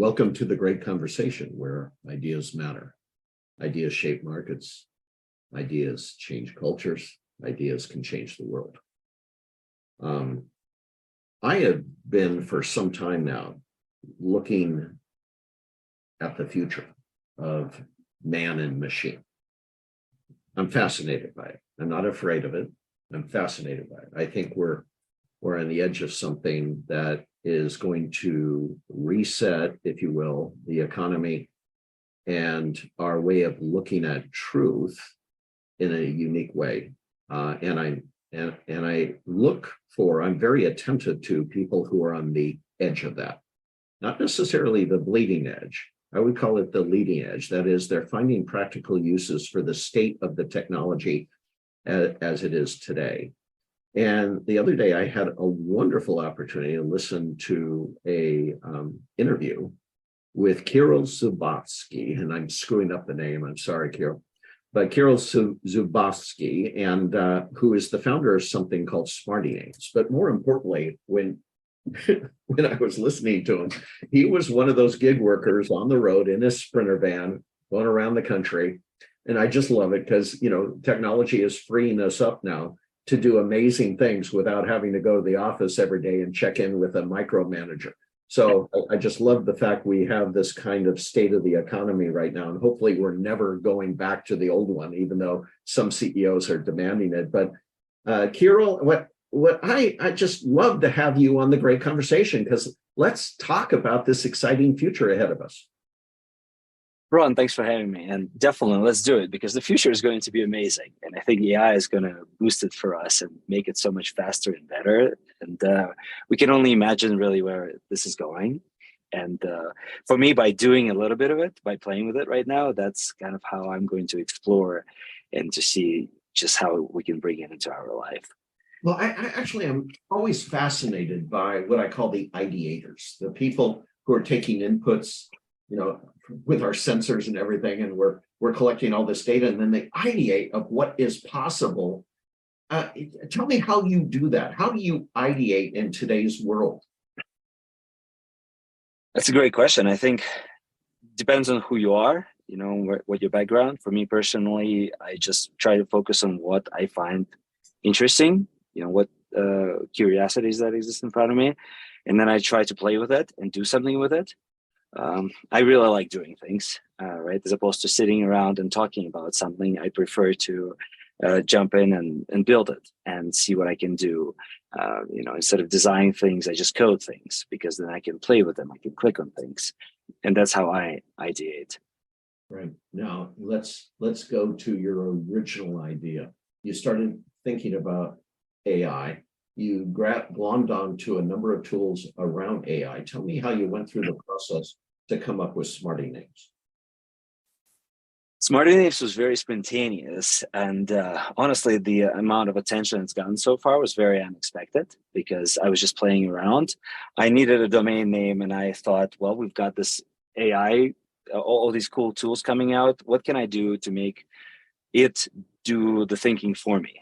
Welcome to the great conversation where ideas matter. Ideas shape markets. Ideas change cultures. Ideas can change the world. I have been for some time now looking at the future of man and machine. I'm fascinated by it. I'm not afraid of it. I'm fascinated by it. I think we're on the edge of something that is going to reset, if you will, the economy and our way of looking at truth in a unique way. And I look for, I'm very attentive to people who are on the edge of that, not necessarily the bleeding edge. I would call it the leading edge. That is, they're finding practical uses for the state of the technology as it is today. And the other day, I had a wonderful opportunity to listen to a interview with Kirill Zubotsky, and I'm screwing up the name. I'm sorry, Kirill, but Kirill Zubotsky, and who is the founder of something called Smarty Names. But more importantly, when I was listening to him, he was one of those gig workers on the road in a Sprinter van going around the country. And I just love it because, technology is freeing us up now to do amazing things without having to go to the office every day and check in with a micromanager. So I just love the fact we have this kind of state of the economy right now. And hopefully we're never going back to the old one, even though some CEOs are demanding it. But Kirill, what I just love to have you on the great conversation, because let's talk about this exciting future ahead of us. Ron, thanks for having me. And definitely, let's do it, because the future is going to be amazing. And I think AI is going to boost it for us and make it so much faster and better. And we can only imagine really where this is going. And for me, by doing a little bit of it, by playing with it right now, that's kind of how I'm going to explore and to see just how we can bring it into our life. Well, I actually am always fascinated by what I call the ideators, the people who are taking inputs, with our sensors and everything, and we're collecting all this data, and then they ideate of what is possible. Tell me how you do that. How do you ideate in today's world? That's a great question. I think it depends on who you are, what your background. For me personally, I just try to focus on what I find interesting, what curiosities that exist in front of me. And then I try to play with it and do something with it. I really like doing things, right? As opposed to sitting around and talking about something, I prefer to jump in and build it and see what I can do. Instead of designing things, I just code things, because then I can play with them. I can click on things. And that's how I ideate. Right. Now, let's go to your original idea. You started thinking about AI. You glommed onto a number of tools around AI. Tell me how you went through the process to come up with Smarty Names. Smarty Names was very spontaneous, and honestly, the amount of attention it's gotten so far was very unexpected, because I was just playing around. I needed a domain name, and I thought, well, we've got this AI, all these cool tools coming out. What can I do to make it do the thinking for me?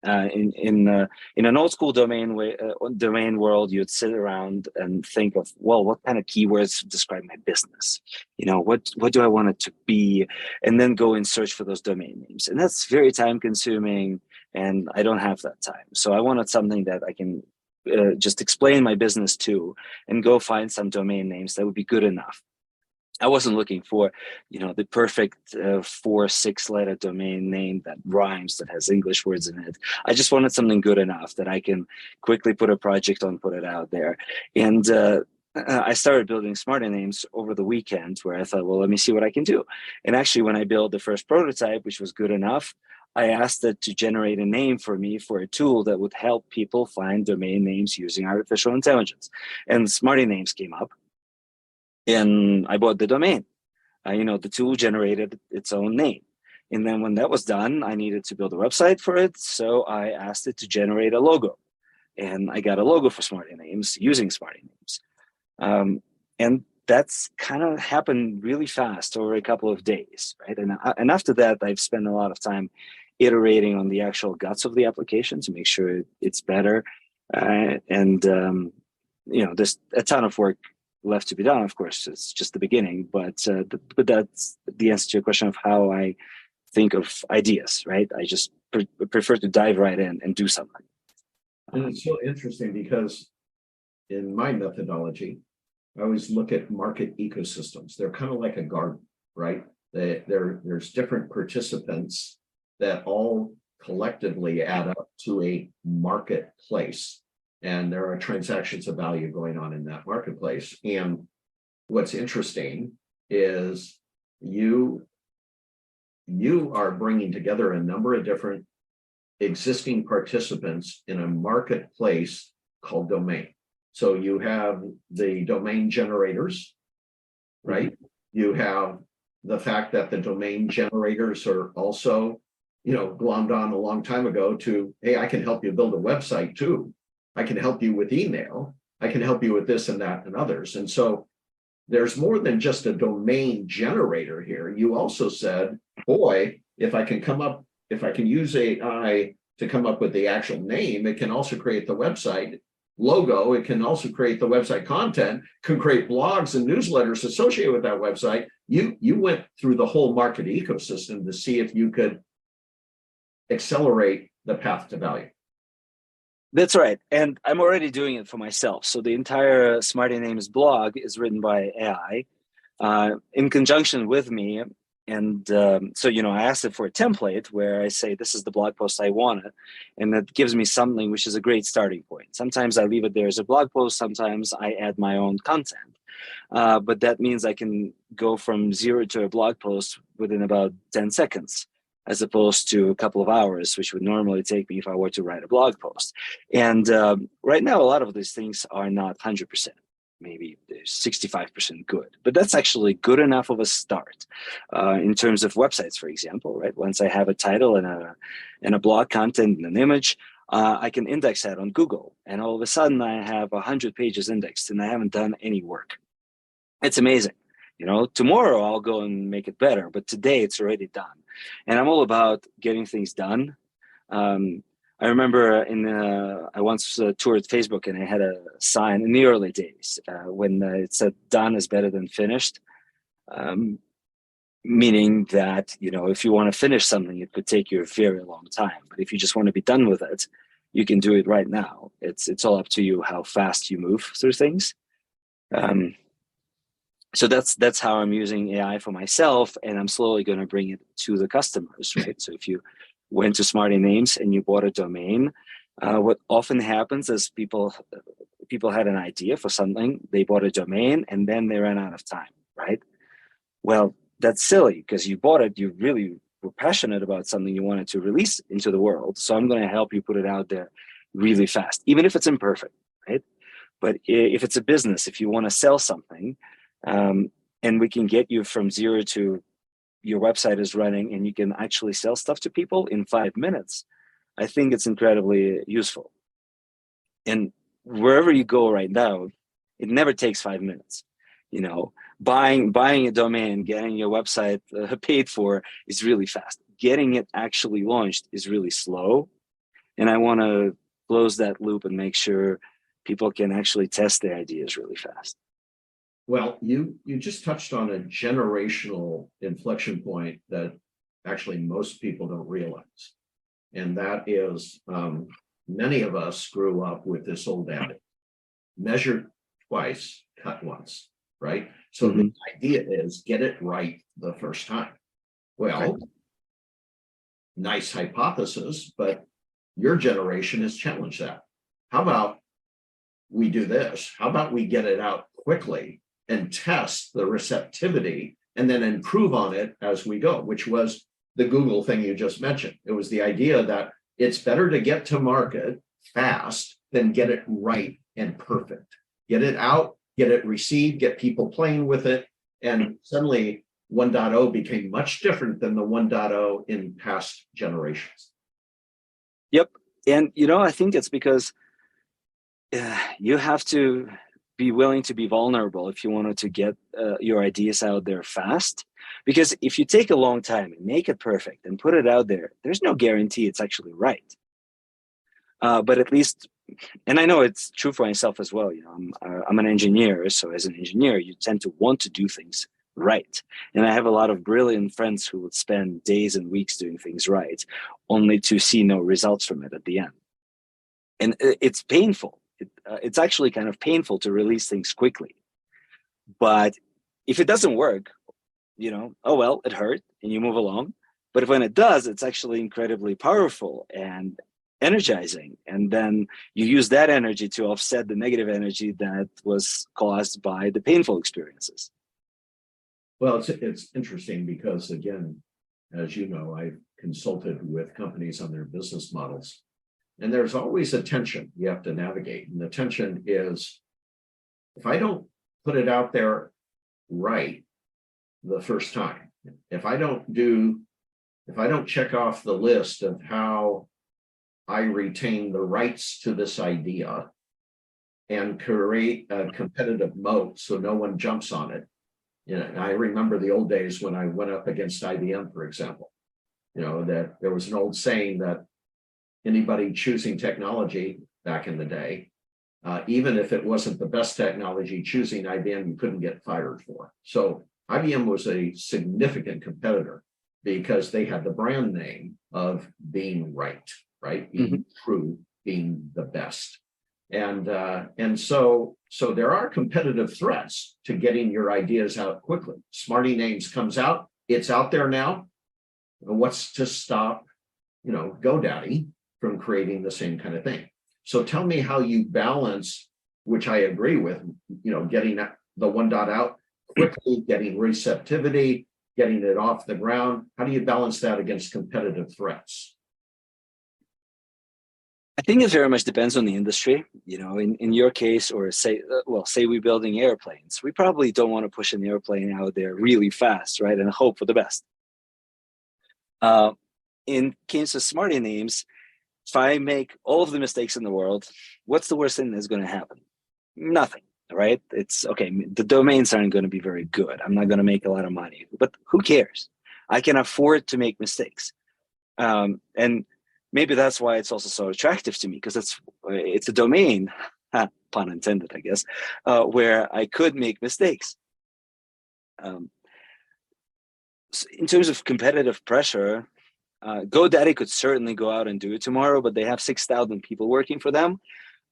In an old school domain world, you'd sit around and think of, well, what kind of keywords describe my business? What do I want it to be? And then go and search for those domain names. And that's very time consuming, and I don't have that time. So I wanted something that I can just explain my business to, and go find some domain names that would be good enough. I wasn't looking for, the perfect 4-6 letter domain name that rhymes, that has English words in it. I just wanted something good enough that I can quickly put a project on, put it out there. And I started building Smarty Names over the weekend, where I thought, well, let me see what I can do. And actually, when I built the first prototype, which was good enough, I asked it to generate a name for me for a tool that would help people find domain names using artificial intelligence. And Smarty Names came up. And I bought the domain. The tool generated its own name. And then when that was done, I needed to build a website for it. So I asked it to generate a logo. And I got a logo for Smarty Names using Smarty Names. And that's kind of happened really fast over a couple of days, right? And after that, I've spent a lot of time iterating on the actual guts of the application to make sure it's better. There's a ton of work left to be done. Of course, it's just the beginning, but that's the answer to your question of how I think of ideas, right? I just prefer to dive right in and do something. And it's so interesting because in my methodology, I always look at market ecosystems. They're kind of like a garden, right? There's different participants that all collectively add up to a marketplace. And there are transactions of value going on in that marketplace. And what's interesting is you are bringing together a number of different existing participants in a marketplace called domain. So you have the domain generators, right? You have the fact that the domain generators are also, glommed on a long time ago to, hey, I can help you build a website too. I can help you with email. I can help you with this and that and others. And so there's more than just a domain generator here. You also said, boy, if I can use AI to come up with the actual name, it can also create the website logo. It can also create the website content, can create blogs and newsletters associated with that website. You went through the whole market ecosystem to see if you could accelerate the path to value. That's right. And I'm already doing it for myself. So the entire Smarty Names blog is written by AI in conjunction with me. And so, I asked it for a template where I say, this is the blog post I wanted. And that gives me something which is a great starting point. Sometimes I leave it there as a blog post. Sometimes I add my own content. But that means I can go from zero to a blog post within about 10 seconds, as opposed to a couple of hours, which would normally take me if I were to write a blog post. And right now, a lot of these things are not 100%. Maybe they're 65% good, but that's actually good enough of a start in terms of websites, for example, right? Once I have a title and a blog content and an image, I can index that on Google. And all of a sudden I have 100 pages indexed and I haven't done any work. It's amazing. Tomorrow I'll go and make it better, but today it's already done. And I'm all about getting things done. I remember I once toured Facebook and I had a sign in the early days when it said done is better than finished, meaning that, if you want to finish something, it could take you a very long time. But if you just want to be done with it, you can do it right now. It's all up to you how fast you move through things. So that's how I'm using AI for myself, and I'm slowly going to bring it to the customers, right? So if you went to Smarty Names and you bought a domain, what often happens is people had an idea for something, they bought a domain, and then they ran out of time, right? Well, that's silly because you bought it, you really were passionate about something you wanted to release into the world. So I'm going to help you put it out there really fast, even if it's imperfect, right? But if it's a business, if you want to sell something, and we can get you from zero to your website is running and you can actually sell stuff to people in 5 minutes, I think it's incredibly useful. And wherever you go right now, it never takes 5 minutes. Buying a domain, getting your website paid for is really fast. Getting it actually launched is really slow. And I want to close that loop and make sure people can actually test their ideas really fast. Well, you just touched on a generational inflection point that actually most people don't realize. And that is many of us grew up with this old adage, measure twice, cut once, right? So the idea is get it right the first time. Well, nice hypothesis, but your generation has challenged that. How about we do this? How about we get it out quickly and test the receptivity and then improve on it as we go, which was the Google thing you just mentioned. It was the idea that it's better to get to market fast than get it right and perfect. Get it out, get it received, get people playing with it. And suddenly 1.0 became much different than the 1.0 in past generations. Yep. And, I think it's because you have to be willing to be vulnerable if you wanted to get your ideas out there fast. Because if you take a long time and make it perfect and put it out there, there's no guarantee it's actually right. But at least and I know it's true for myself as well. I'm an engineer, so as an engineer, you tend to want to do things right. And I have a lot of brilliant friends who would spend days and weeks doing things right, only to see no results from it at the end. And it's painful. It's actually kind of painful to release things quickly. But if it doesn't work, oh well, it hurt, and you move along. But when it does, it's actually incredibly powerful and energizing. And then you use that energy to offset the negative energy that was caused by the painful experiences. Well, it's interesting because, again, as you know, I've consulted with companies on their business models, and there's always a tension you have to navigate. And the tension is, if I don't put it out there right the first time, if I don't check off the list of how I retain the rights to this idea and create a competitive moat so no one jumps on it. I remember the old days when I went up against IBM, for example, that there was an old saying that anybody choosing technology back in the day, even if it wasn't the best technology, choosing IBM, you couldn't get fired for. So IBM was a significant competitor because they had the brand name of being right, being true, being the best. And so there are competitive threats to getting your ideas out quickly. Smarty Names comes out, it's out there now. What's to stop, GoDaddy from creating the same kind of thing? So tell me how you balance, which I agree with, getting the one dot out quickly, getting receptivity, getting it off the ground. How do you balance that against competitive threats? I think it very much depends on the industry. In your case, or say we're building airplanes, we probably don't want to push an airplane out there really fast, right, and hope for the best. In case of Smarty Names, if I make all of the mistakes in the world, what's the worst thing that's going to happen? Nothing, right? It's okay. The domains aren't going to be very good. I'm not going to make a lot of money, but who cares? I can afford to make mistakes. And maybe that's why it's also so attractive to me, because it's a domain, pun intended, I guess, where I could make mistakes. In terms of competitive pressure, GoDaddy could certainly go out and do it tomorrow, but they have 6,000 people working for them.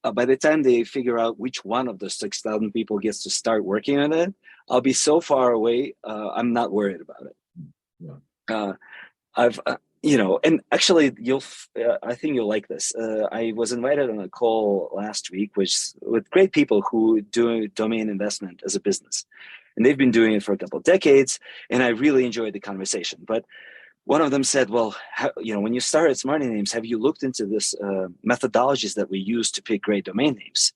By the time they figure out which one of the 6,000 people gets to start working on it, I'll be so far away, I'm not worried about it. Yeah. And actually, I think you'll like this. I was invited on a call last week, with great people who do domain investment as a business, and they've been doing it for a couple of decades. And I really enjoyed the conversation. But one of them said, "Well, when you started Smarty Names, have you looked into this methodologies that we use to pick great domain names?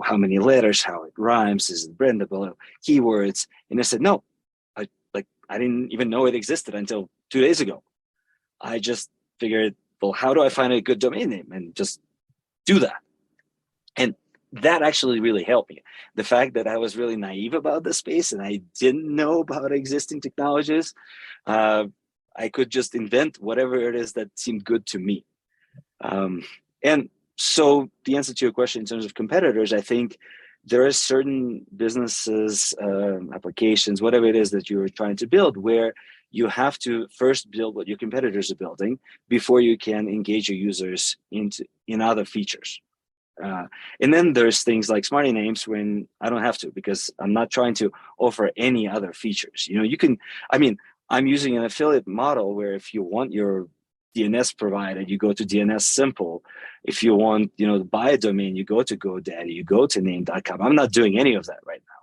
How many letters, how it rhymes, is it brandable, keywords?" And I said, "No, I didn't even know it existed until 2 days ago. I just figured, well, how do I find a good domain name, and just do that?" And that actually really helped me. The fact that I was really naive about the space and I didn't know about existing technologies, I could just invent whatever it is that seemed good to me. And so the answer to your question in terms of competitors, I think there are certain businesses, applications, whatever it is that you're trying to build, where you have to first build what your competitors are building before you can engage your users in other features. And then there's things like Smarty Names when I don't have to, because I'm not trying to offer any other features. I'm using an affiliate model where if you want your DNS provided, you go to DNS Simple. If you want, to buy a domain, you go to GoDaddy, you go to name.com. I'm not doing any of that right now.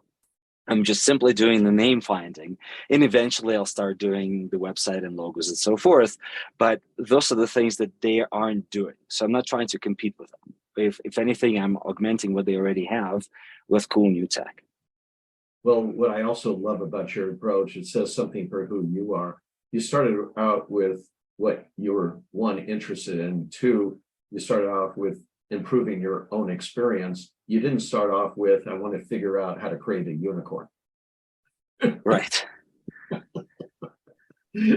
I'm just simply doing the name finding, and eventually I'll start doing the website and logos and so forth. But those are the things that they aren't doing. So I'm not trying to compete with them. If anything, I'm augmenting what they already have with cool new tech. Well, what I also love about your approach, it says something for who you are. You started out with what you were, one, interested in. Two, you started off with improving your own experience. You didn't start off with, I want to figure out how to create a unicorn. Right.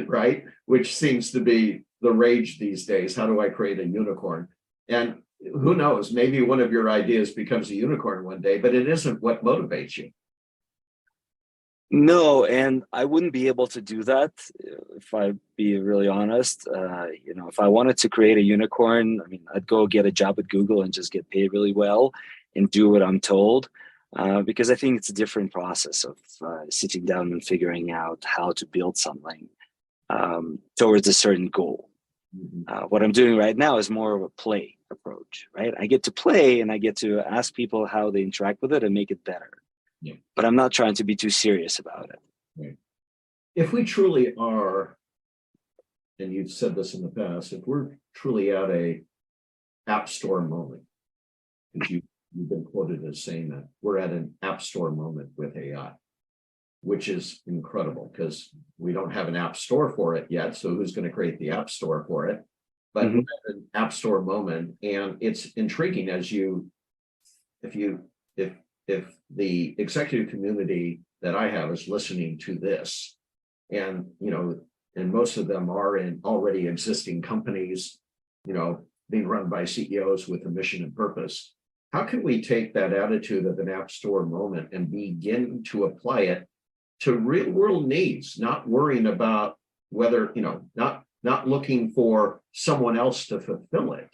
Right? Which seems to be the rage these days. How do I create a unicorn? And who knows? Maybe one of your ideas becomes a unicorn one day, but it isn't what motivates you. No, and I wouldn't be able to do that if I be really honest. If I wanted to create a unicorn, I mean, I'd go get a job at Google and just get paid really well and do what I'm told. Because I think it's a different process of sitting down and figuring out how to build something towards a certain goal. What I'm doing right now is more of a play approach, right? I get to play and I get to ask people how they interact with it and make it better. Yeah. But I'm not trying to be too serious about it. Right. If we truly are, and you've said this in the past, if we're truly at a app store moment, because you've been quoted as saying that we're at an app store moment with AI, which is incredible because we don't have an app store for it yet. So who's going to create the app store for it? But we're at an app store moment, and it's intriguing if the executive community that I have is listening to this, and and most of them are in already existing companies, being run by CEOs with a mission and purpose. How can we take that attitude of an app store moment and begin to apply it to real world needs, not worrying about whether, not looking for someone else to fulfill it,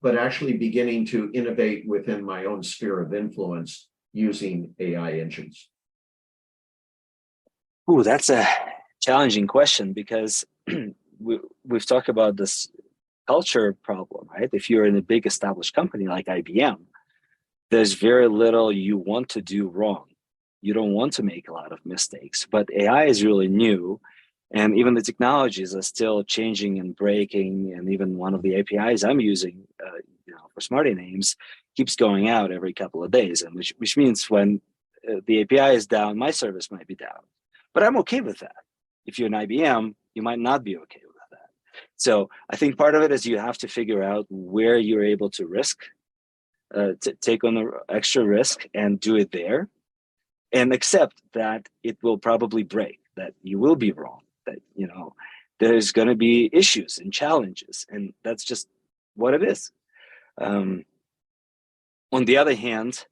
but actually beginning to innovate within my own sphere of influence using AI engines? Ooh, that's a challenging question because we've talked about this culture problem, right? If you're in a big established company like IBM, there's very little you want to do wrong. You don't want to make a lot of mistakes, but AI is really new. And even the technologies are still changing and breaking. And even one of the APIs I'm using, for Smarty Names, keeps going out every couple of days, and which means when the API is down, my service might be down. But I'm okay with that. If you're an IBM, you might not be okay with that. So I think part of it is you have to figure out where you're able to to take on the extra risk and do it there, and accept that it will probably break, that you will be wrong, that there's going to be issues and challenges, and that's just what it is. On the other hand,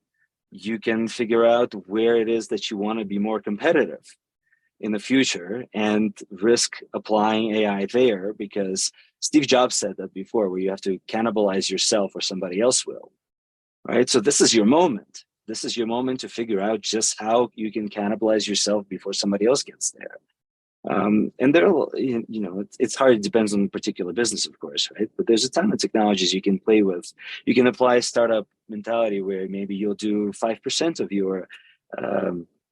you can figure out where it is that you want to be more competitive in the future and risk applying AI there, because Steve Jobs said that before, where you have to cannibalize yourself or somebody else will, right? So this is your moment. This is your moment to figure out just how you can cannibalize yourself before somebody else gets there. And there, it's hard. It depends on the particular business, of course, right? But there's a ton of technologies you can play with. You can apply startup mentality where maybe you'll do 5% of your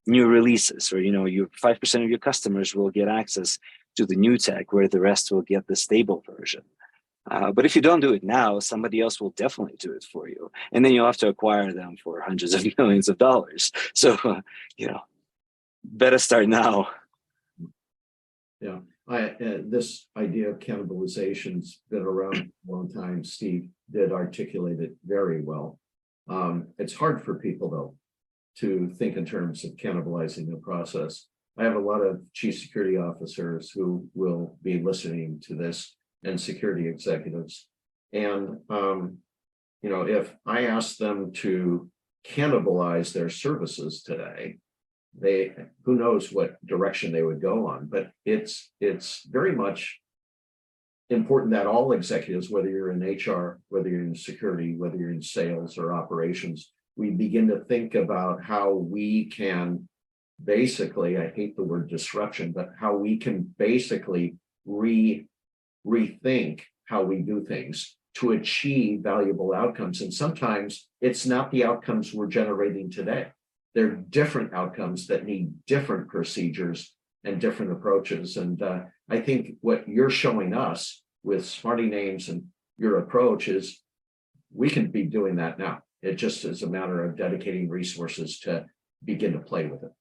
new releases, or your 5% of your customers will get access to the new tech, where the rest will get the stable version. But if you don't do it now, somebody else will definitely do it for you, and then you'll have to acquire them for hundreds of millions of dollars. So, better start now. Yeah, this idea of cannibalization's been around a long time. Steve did articulate it very well. It's hard for people, though, to think in terms of cannibalizing the process. I have a lot of chief security officers who will be listening to this, and security executives. And, if I ask them to cannibalize their services today, who knows what direction they would go on. But it's very much important that all executives, whether you're in HR, whether you're in security, whether you're in sales or operations, we begin to think about how we can basically, I hate the word disruption, but how we can basically rethink how we do things to achieve valuable outcomes. And sometimes it's not the outcomes we're generating today. They're different outcomes that need different procedures and different approaches. And I think what you're showing us with Smarty Names and your approach is we can be doing that now. It just is a matter of dedicating resources to begin to play with it.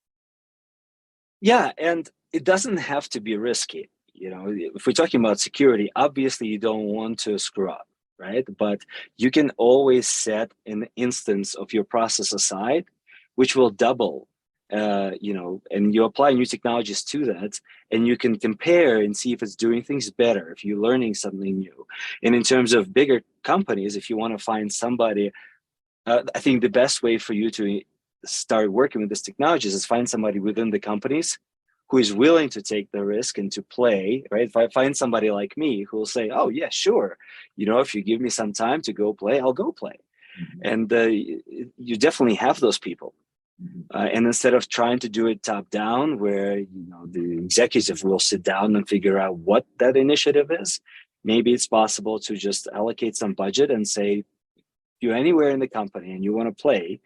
Yeah, and it doesn't have to be risky. If we're talking about security, obviously you don't want to screw up, right? But you can always set an instance of your process aside, which will double and you apply new technologies to that, and you can compare and see if it's doing things better, if you're learning something new. And in terms of bigger companies, if you want to find somebody, I think the best way for you to start working with these technologies is find somebody within the companies who is willing to take the risk and to play, right? If I find somebody like me who will say, oh yeah, sure, if you give me some time to go play, I'll go play. And you definitely have those people. And instead of trying to do it top down, where the executive will sit down and figure out what that initiative is, maybe it's possible to just allocate some budget and say, if you're anywhere in the company and you want to play,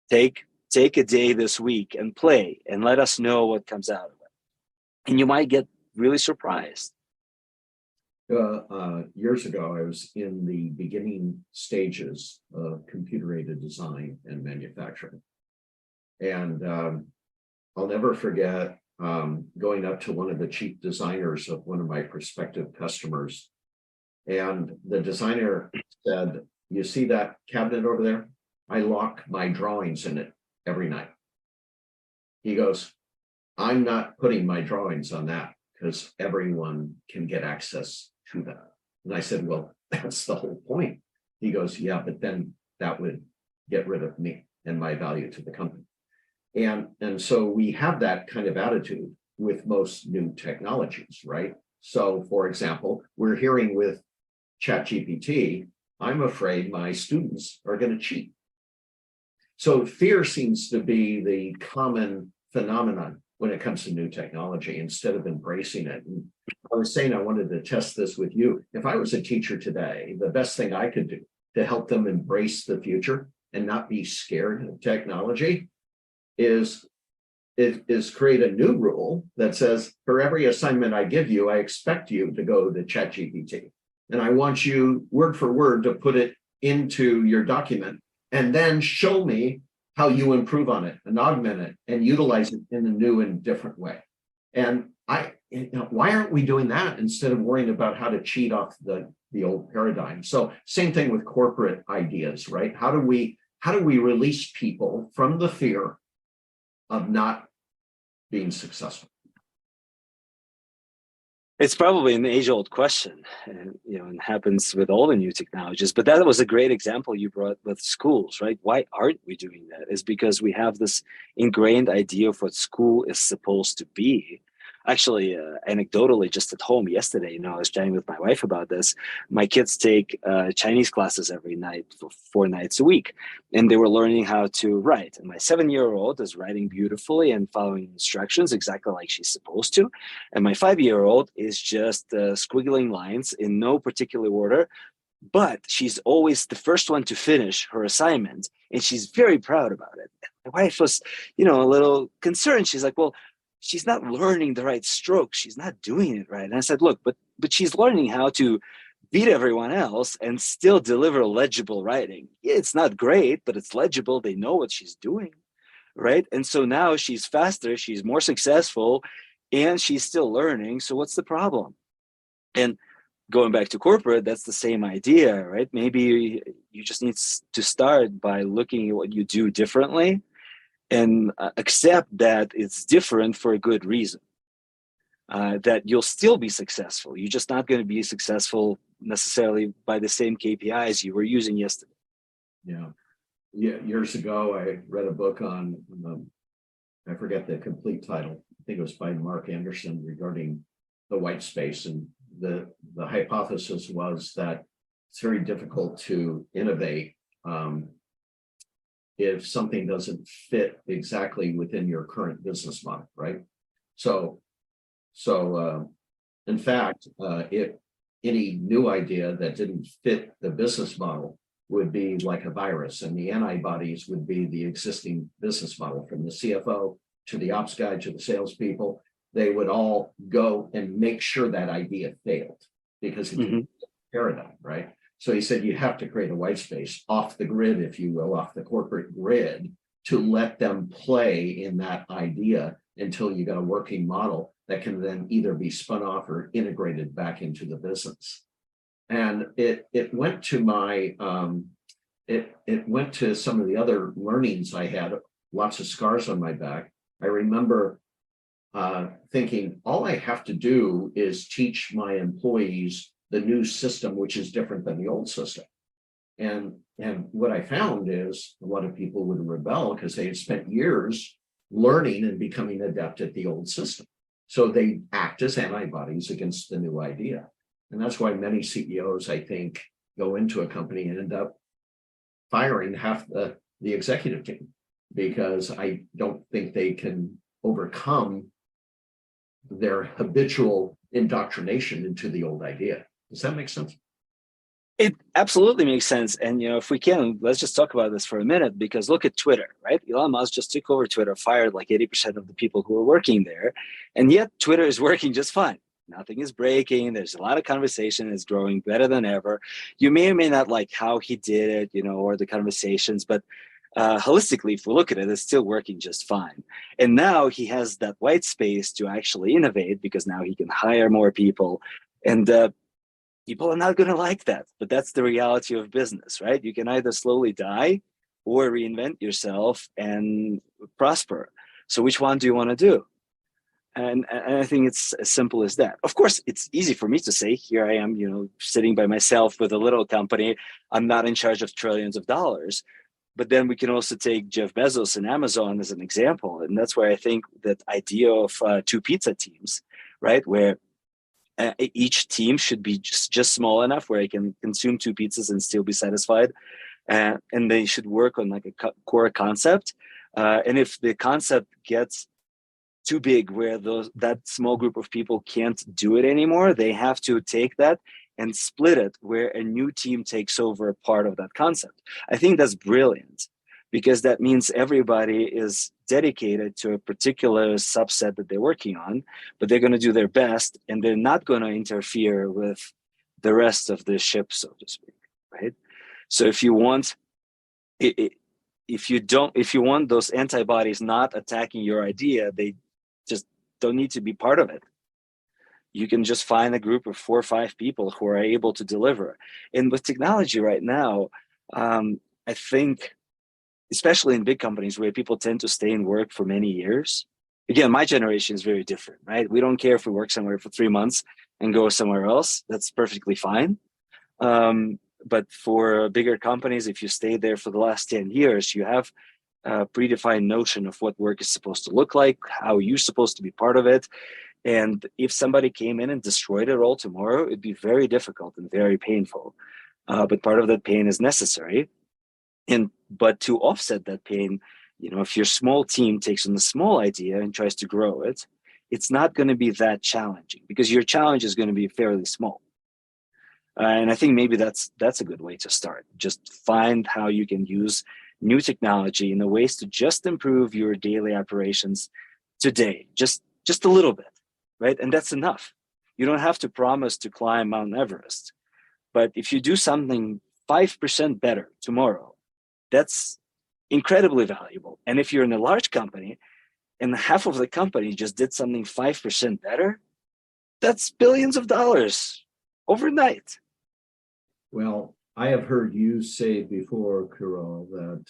take a day this week and play, and let us know what comes out of it. And you might get really surprised. Years ago, I was in the beginning stages of computer-aided design and manufacturing. And I'll never forget going up to one of the chief designers of one of my prospective customers. And the designer said, you see that cabinet over there? I lock my drawings in it every night. He goes, I'm not putting my drawings on that because everyone can get access to that. And I said, well, that's the whole point. He goes, yeah, but then that would get rid of me and my value to the company. And so we have that kind of attitude with most new technologies, right? So for example, we're hearing with ChatGPT, I'm afraid my students are going to cheat. So fear seems to be the common phenomenon when it comes to new technology instead of embracing it. And I was saying I wanted to test this with you. If I was a teacher today, the best thing I could do to help them embrace the future and not be scared of technology is create a new rule that says, for every assignment I give you, I expect you to go to ChatGPT. And I want you word for word to put it into your document and then show me how you improve on it and augment it and utilize it in a new and different way. And why aren't we doing that instead of worrying about how to cheat off the old paradigm? So same thing with corporate ideas, right? How do we release people from the fear of not being successful? It's probably an age-old question, and and happens with all the new technologies. But that was a great example you brought with schools, right? Why aren't we doing that? Is because we have this ingrained idea of what school is supposed to be. Actually, anecdotally, just at home yesterday, I was chatting with my wife about this. My kids take Chinese classes every night for 4 nights a week, and they were learning how to write. And my 7-year-old is writing beautifully and following instructions exactly like she's supposed to. And my 5-year-old is just squiggling lines in no particular order, but she's always the first one to finish her assignment, and she's very proud about it. My wife was, a little concerned. She's like, well, she's not learning the right strokes. She's not doing it right. And I said, look, but she's learning how to beat everyone else and still deliver legible writing. Yeah, it's not great, but it's legible. They know what she's doing, right? And so now she's faster, she's more successful, and she's still learning. So what's the problem? And going back to corporate, that's the same idea, right? Maybe you just need to start by looking at what you do differently and accept that it's different for a good reason, that you'll still be successful. You're just not going to be successful necessarily by the same KPIs you were using yesterday. Yeah. Years ago, I read a book on, I forget the complete title. I think it was by Mark Anderson regarding the white space. And the hypothesis was that it's very difficult to innovate if something doesn't fit exactly within your current business model, right? So in fact, if any new idea that didn't fit the business model would be like a virus, and the antibodies would be the existing business model, from the CFO to the ops guy to the salespeople. They would all go and make sure that idea failed because it didn't fit the paradigm, right? So he said you have to create a white space off the grid, if you will, off the corporate grid, to let them play in that idea until you got a working model that can then either be spun off or integrated back into the business. And it went to my it went to some of the other learnings I had lots of scars on my back. I remember thinking all I have to do is teach my employees the new system, which is different than the old system. And what I found is a lot of people would rebel because they had spent years learning and becoming adept at the old system. So they act as antibodies against the new idea. And that's why many CEOs, I think, go into a company and end up firing half the executive team, because I don't think they can overcome their habitual indoctrination into the old idea. Does that make sense? It absolutely makes sense. And, if we can, let's just talk about this for a minute, because look at Twitter, right? Elon Musk just took over Twitter, fired like 80% of the people who were working there. And yet Twitter is working just fine. Nothing is breaking. There's a lot of conversation. It's growing better than ever. You may or may not like how he did it, or the conversations, but holistically, if we look at it, it's still working just fine. And now he has that white space to actually innovate, because now he can hire more people. And people are not going to like that, but that's the reality of business, right? You can either slowly die or reinvent yourself and prosper. So which one do you want to do? And I think it's as simple as that. Of course, it's easy for me to say, here I am, sitting by myself with a little company. I'm not in charge of trillions of dollars. But then we can also take Jeff Bezos and Amazon as an example. And that's where I think that idea of two pizza teams, right? Where each team should be just small enough where I can consume two pizzas and still be satisfied. And they should work on like a core concept. And if the concept gets too big where that small group of people can't do it anymore, they have to take that and split it where a new team takes over a part of that concept. I think that's brilliant, because that means everybody is dedicated to a particular subset that they're working on, but they're going to do their best, and they're not going to interfere with the rest of the ship, so to speak, right? So if you want if you want those antibodies not attacking your idea, they just don't need to be part of it. You can just find a group of 4 or 5 people who are able to deliver. And with technology right now, I think, especially in big companies where people tend to stay in work for many years. Again, my generation is very different, right? We don't care if we work somewhere for 3 months and go somewhere else. That's perfectly fine. But for bigger companies, if you stay there for the last 10 years, you have a predefined notion of what work is supposed to look like, how you're supposed to be part of it. And if somebody came in and destroyed it all tomorrow, it'd be very difficult and very painful. But part of that pain is necessary. But to offset that pain, if your small team takes on a small idea and tries to grow it, it's not going to be that challenging, because your challenge is going to be fairly small. And I think maybe that's a good way to start. Just find how you can use new technology in the ways to just improve your daily operations today, just a little bit, right? And that's enough. You don't have to promise to climb Mount Everest, but if you do something 5% better tomorrow, that's incredibly valuable. And if you're in a large company and half of the company just did something 5% better, that's billions of dollars overnight. Well, I have heard you say before, Kirill, that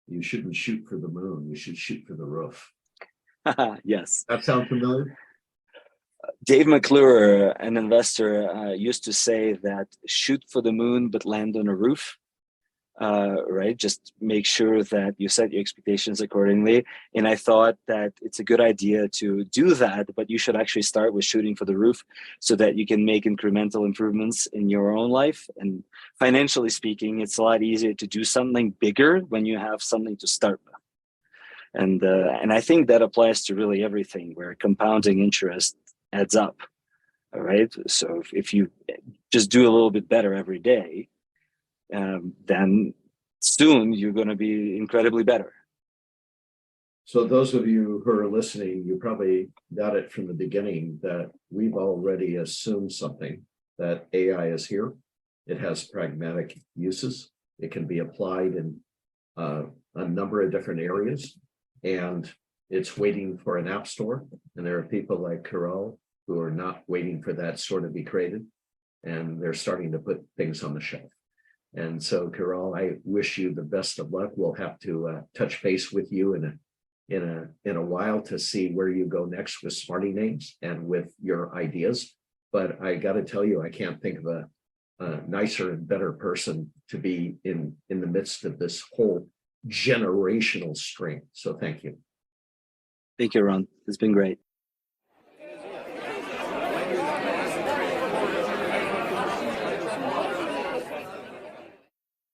you shouldn't shoot for the moon. You should shoot for the roof. Yes. That sound familiar? Dave McClure, an investor, used to say that shoot for the moon, but land on a roof. Right? Just make sure that you set your expectations accordingly. And I thought that it's a good idea to do that, but you should actually start with shooting for the roof so that you can make incremental improvements in your own life. And financially speaking, it's a lot easier to do something bigger when you have something to start with. And I think that applies to really everything where compounding interest adds up. All right. So if you just do a little bit better every day, then soon you're going to be incredibly better. So those of you who are listening, you probably got it from the beginning that we've already assumed something, that AI is here. It has pragmatic uses. It can be applied in a number of different areas, and it's waiting for an app store. And there are people like Kirill who are not waiting for that store to be created, and they're starting to put things on the shelf. And so, Carol, I wish you the best of luck. We'll have to touch base with you in a while to see where you go next with Smarty Names and with your ideas. But I got to tell you, I can't think of a nicer and better person to be in the midst of this whole generational stream. So thank you. Thank you, Ron. It's been great.